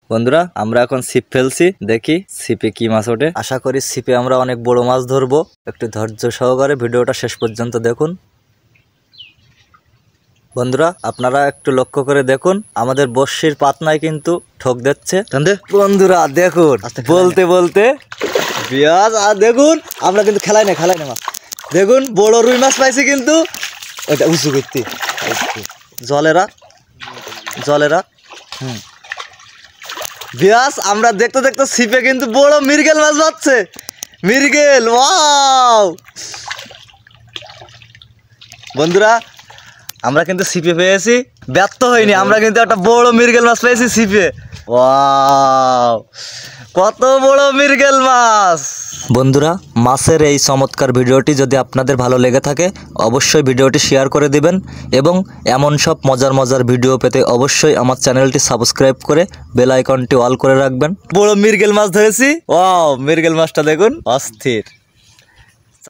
বন্ধুরা আমরা এখন ছিপ ফেলছি, দেখি ছিপে কি মাছ ওঠে। আশা করি ছিপে আমরা অনেক বড় মাছ ধরবো। একটু ধৈর্য সহকারে ভিডিওটা শেষ পর্যন্ত দেখুন। বন্ধুরা আপনারা একটু লক্ষ্য করে দেখুন, আমাদের বর্ষির পাতনায় কিন্তু ঠক দিচ্ছে। বন্ধুরা দেখুন, বলতে বলতে পেঁয়াজ আর দেখুন আমরা কিন্তু খেলাই না মাছ। দেখুন বড় রুই মাছ পাইছি, কিন্তু ওইটা উঁচু করতে জলেরা পেঁয়াজ আমরা দেখতে দেখতে ছিপে কিন্তু বড় মৃগেল মাছ পাচ্ছে। মৃগেল, ওয়াও বন্ধুরা আমরা কিন্তু ছিপে পেয়েছি, ব্যর্থ হয়নি। আমরা কিন্তু একটা বড় মৃগেল মাছ পেয়েছি ছিপে। ওয়াও, কত বড় মৃগেল মাছ। বন্ধুরা মাছের এই চমৎকার ভিডিওটি যদি আপনাদের ভালো লেগে থাকে অবশ্যই ভিডিওটি শেয়ার করে দিবেন এবং এমন সব মজার মজার ভিডিও পেতে অবশ্যই আমার চ্যানেলটি সাবস্ক্রাইব করে বেল আইকনটি অল করে রাখবেন। বড় মৃগেল মাছ ধরেছি। ওয়াও, মৃগেল মাছটা দেখুন, অস্থির।